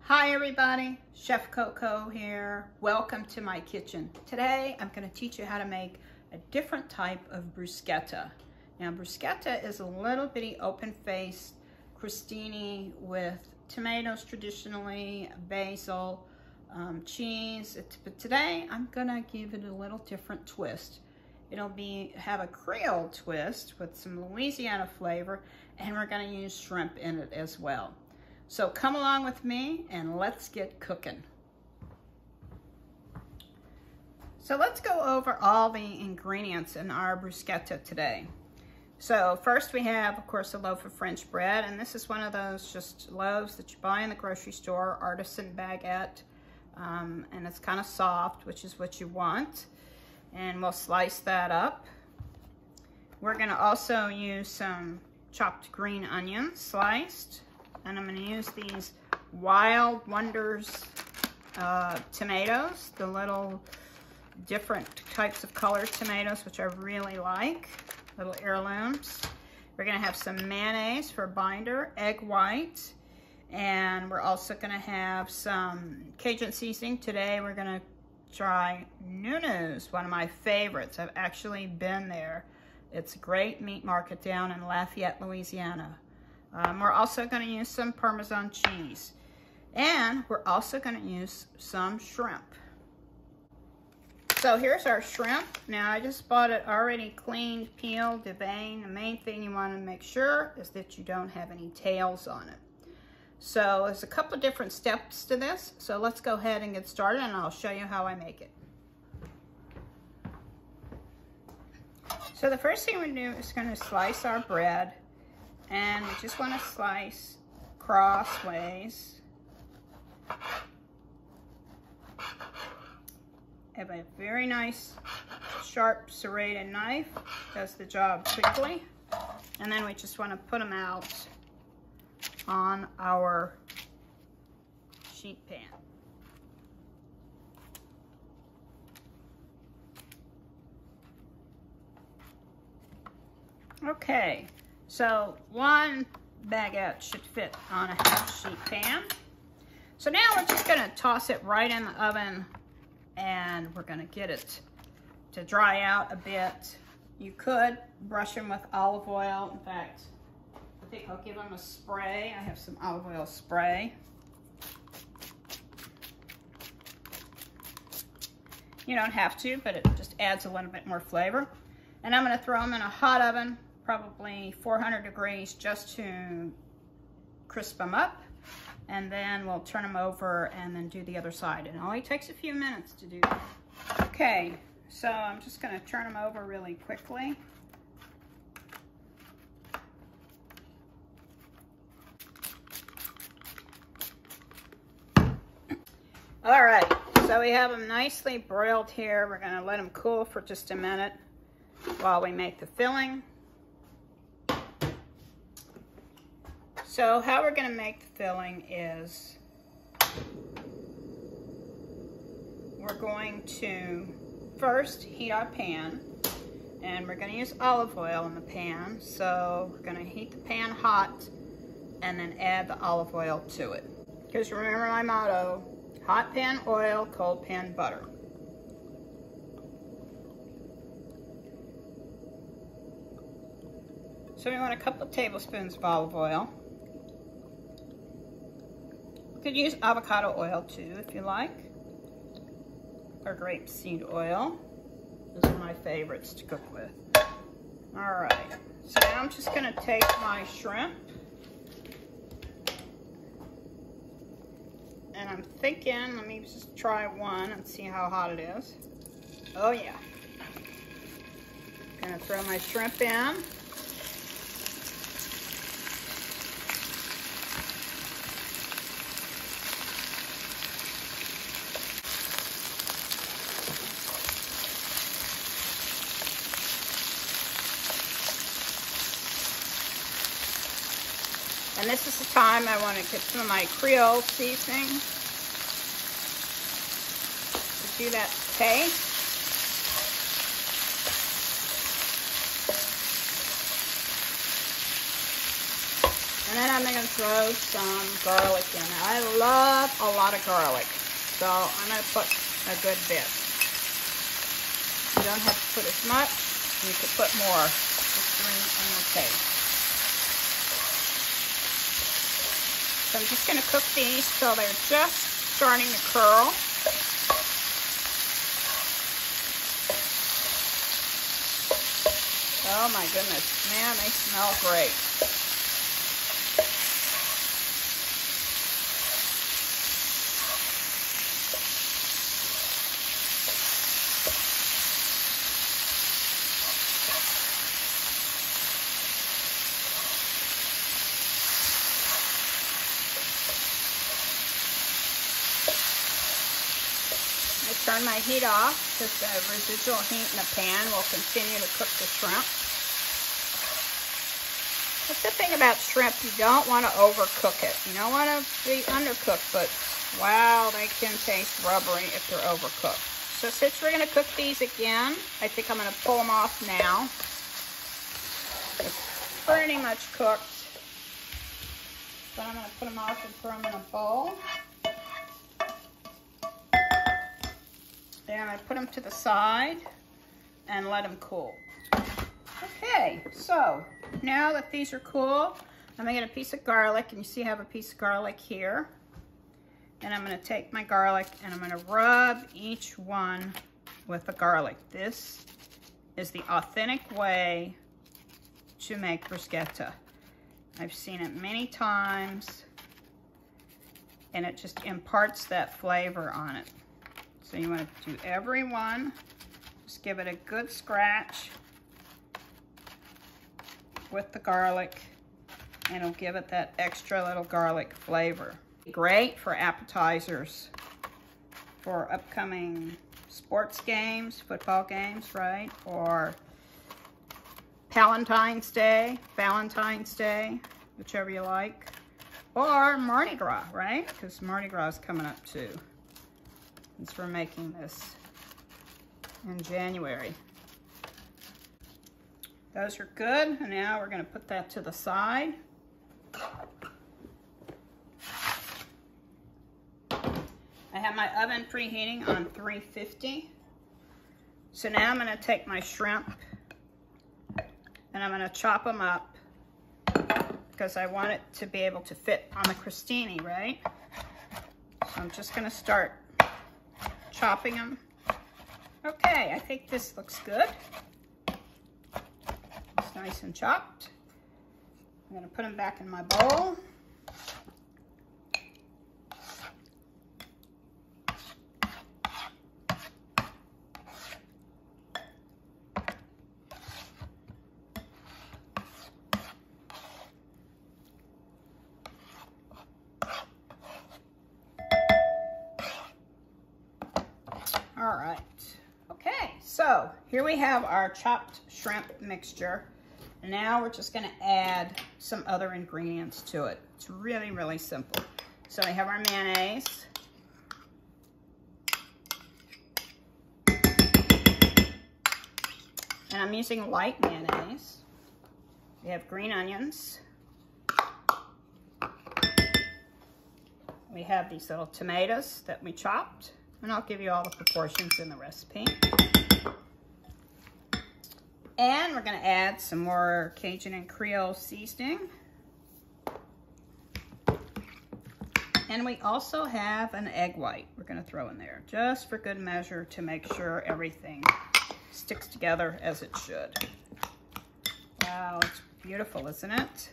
Hi everybody, Chef Coco here. Welcome to my kitchen. Today I'm going to teach you how to make a different type of bruschetta. Now bruschetta is a little bitty open-faced crostini with tomatoes traditionally, basil, cheese. But today I'm going to give it a little different twist. It'll have a Creole twist with some Louisiana flavor, and we're going to use shrimp in it as well. So come along with me and let's get cooking. So let's go over all the ingredients in our bruschetta today. So first we have, of course, a loaf of French bread, and this is one of those just loaves that you buy in the grocery store, artisan baguette, and it's kind of soft, which is what you want. And we'll slice that up. We're gonna also use some chopped green onions sliced. And I'm going to use these Wild Wonders tomatoes, the little different types of colored tomatoes, which I really like, little heirlooms. We're going to have some mayonnaise for binder, egg white, and we're also going to have some Cajun seasoning. Today we're going to try Nunu's, one of my favorites. I've actually been there. It's a great meat market down in Lafayette, Louisiana. We're also going to use some Parmesan cheese, and we're also going to use some shrimp. So here's our shrimp. Now I just bought it already cleaned, peeled, deveined. The main thing you want to make sure is that you don't have any tails on it. So there's a couple different steps to this. So let's go ahead and get started, and I'll show you how I make it. So the first thing we do is going to slice our bread. And we just want to slice crossways. Have a very nice, sharp, serrated knife. Does the job quickly. And then we just want to put them out on our sheet pan. Okay. So one baguette should fit on a half sheet pan. So now we're just going to toss it right in the oven, and we're going to get it to dry out a bit. You could brush them with olive oil. In fact, I think I'll give them a spray. I have some olive oil spray. You don't have to, but it just adds a little bit more flavor. And I'm going to throw them in a hot oven, probably 400 degrees, just to crisp them up, and then we'll turn them over and then do the other side. It only takes a few minutes to do that. Okay, so I'm just going to turn them over really quickly. All right, so we have them nicely broiled here. We're going to let them cool for just a minute while we make the filling. So how we're going to make the filling is we're going to first heat our pan, and we're going to use olive oil in the pan. So we're going to heat the pan hot and then add the olive oil to it. Because remember my motto, hot pan oil, cold pan butter. So we want a couple of tablespoons of olive oil. You could use avocado oil too if you like, or grapeseed oil. Those are my favorites to cook with. All right, so now I'm just going to take my shrimp, and I'm thinking, let me just try one and see how hot it is. Oh yeah. I'm going to throw my shrimp in. And this is the time I want to get some of my Creole seasoning to do that taste. And then I'm going to throw some garlic in. I love a lot of garlic, so I'm going to put a good bit. You don't have to put as much. You could put more, just depending on your taste. So I'm just going to cook these till they're just starting to curl. Oh my goodness, man, they smell great. Turn my heat off because the residual heat in the pan will continue to cook the shrimp. That's the thing about shrimp, you don't want to overcook it. You don't want to be undercooked, but wow, they can taste rubbery if they're overcooked. So since we're going to cook these again, I think I'm going to pull them off now. It's pretty much cooked. Then I'm going to put them off and throw them in a bowl. Then I put them to the side and let them cool. Okay, so now that these are cool, I'm gonna get a piece of garlic, and you see I have a piece of garlic here. And I'm gonna take my garlic and I'm gonna rub each one with the garlic. This is the authentic way to make bruschetta. I've seen it many times, and it just imparts that flavor on it. So you want to do every one, just give it a good scratch with the garlic, and it'll give it that extra little garlic flavor. Great for appetizers for upcoming sports games, football games, right? Or Valentine's Day, whichever you like. Or Mardi Gras, right? Because Mardi Gras is coming up too. Since we're making this in January. Those are good, and now we're going to put that to the side. I have my oven preheating on 350. So now I'm going to take my shrimp and I'm going to chop them up because I want it to be able to fit on the crostini, right? So I'm just going to start chopping them. Okay, I think this looks good. It's nice and chopped. I'm going to put them back in my bowl. All right, okay, so here we have our chopped shrimp mixture. And now we're just gonna add some other ingredients to it. It's really, really simple. So we have our mayonnaise. And I'm using light mayonnaise. We have green onions. We have these little tomatoes that we chopped. And I'll give you all the proportions in the recipe. And we're going to add some more Cajun and Creole seasoning. And we also have an egg white we're going to throw in there, just for good measure, to make sure everything sticks together as it should. Wow, it's beautiful, isn't it?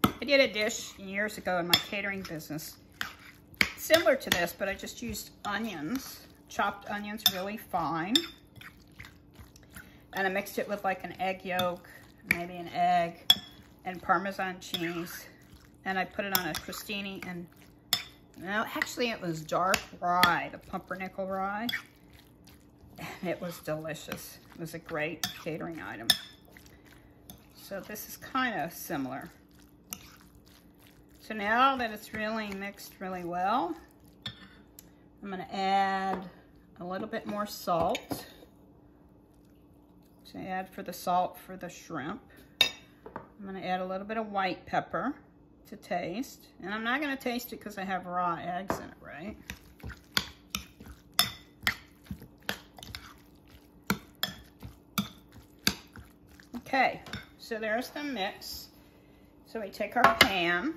I did a dish years ago in my catering business similar to this, but I just used onions, chopped onions really fine. And I mixed it with like an egg yolk, maybe an egg, and Parmesan cheese. And I put it on a crostini, and no, actually it was dark rye, the pumpernickel rye. And it was delicious. It was a great catering item. So this is kind of similar. So now that it's really mixed really well, I'm going to add a little bit more salt. So add for the salt for the shrimp. I'm gonna add a little bit of white pepper to taste. And I'm not gonna taste it because I have raw eggs in it, right? Okay, so there's the mix. So we take our pan.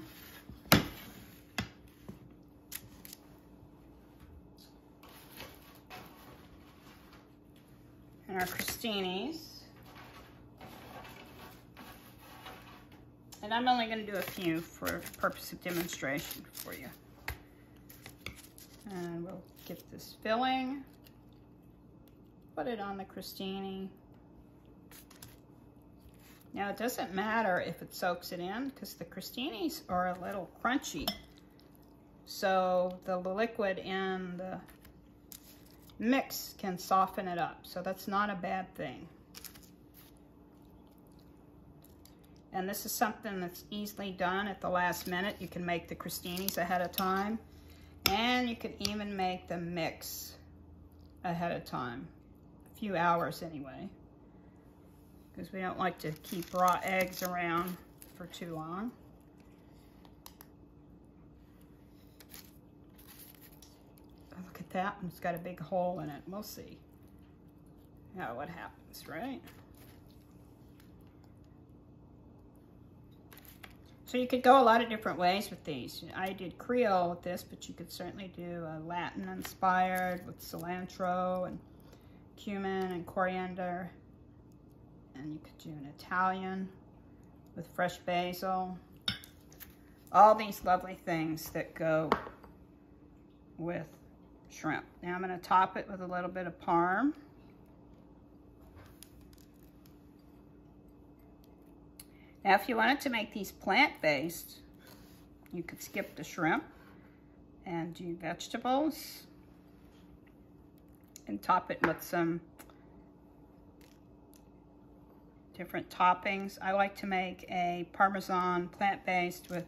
And our crostinis. And I'm only going to do a few for the purpose of demonstration for you. And we'll get this filling. Put it on the crostini. Now it doesn't matter if it soaks it in because the crostinis are a little crunchy. So the liquid in the mix can soften it up. So that's not a bad thing. And this is something that's easily done at the last minute. You can make the crostinis ahead of time. And you can even make the mix ahead of time. A few hours anyway. Because we don't like to keep raw eggs around for too long. Oh, look at that one. It's got a big hole in it. We'll see what happens, right? So you could go a lot of different ways with these. I did Creole with this, but you could certainly do a Latin inspired with cilantro and cumin and coriander. And you could do an Italian with fresh basil. All these lovely things that go with shrimp. Now I'm going to top it with a little bit of parm. Now if you wanted to make these plant-based, you could skip the shrimp and do vegetables and top it with some different toppings. I like to make a Parmesan plant-based with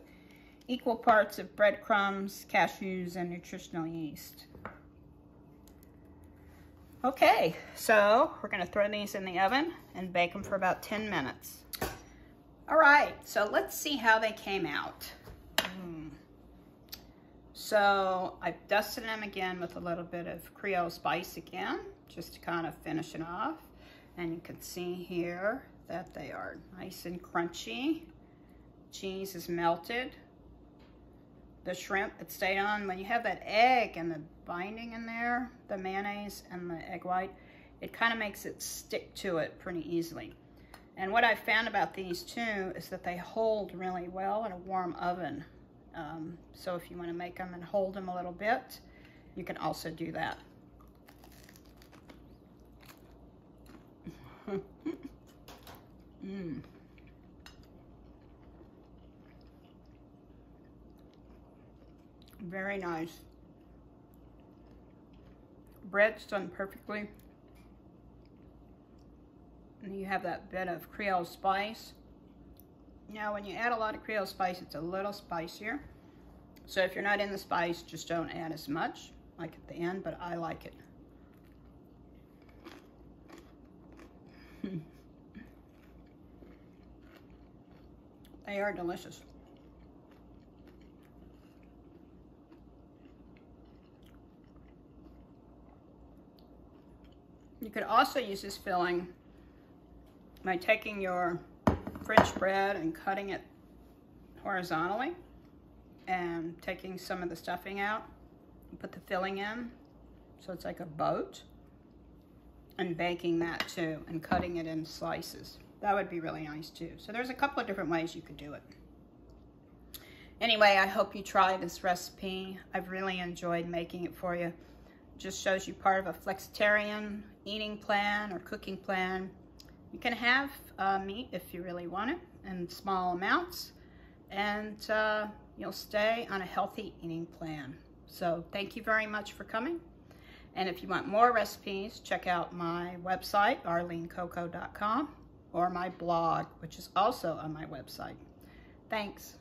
equal parts of breadcrumbs, cashews, and nutritional yeast. Okay, so we're going to throw these in the oven and bake them for about 10 minutes. All right, so let's see how they came out. So I've dusted them again with a little bit of Creole spice again, just to kind of finish it off. And you can see here that they are nice and crunchy. Cheese is melted. The shrimp that stayed on, when you have that egg and the binding in there, the mayonnaise and the egg white, it kind of makes it stick to it pretty easily. And what I found about these too is that they hold really well in a warm oven. So if you want to make them and hold them a little bit, you can also do that. Very nice. Bread's done perfectly. And you have that bit of Creole spice. Now when you add a lot of Creole spice, it's a little spicier. So if you're not in the spice, just don't add as much, like at the end, but I like it. They are delicious. You could also use this filling by taking your French bread and cutting it horizontally and taking some of the stuffing out and put the filling in so it's like a boat, and baking that too and cutting it in slices. That would be really nice too. So there's a couple of different ways you could do it. Anyway, I hope you try this recipe. I've really enjoyed making it for you. It just shows you part of a flexitarian eating plan or cooking plan. You can have meat if you really want it in small amounts, and you'll stay on a healthy eating plan. So thank you very much for coming. And if you want more recipes, check out my website, arlenecoco.com, or my blog, which is also on my website. Thanks.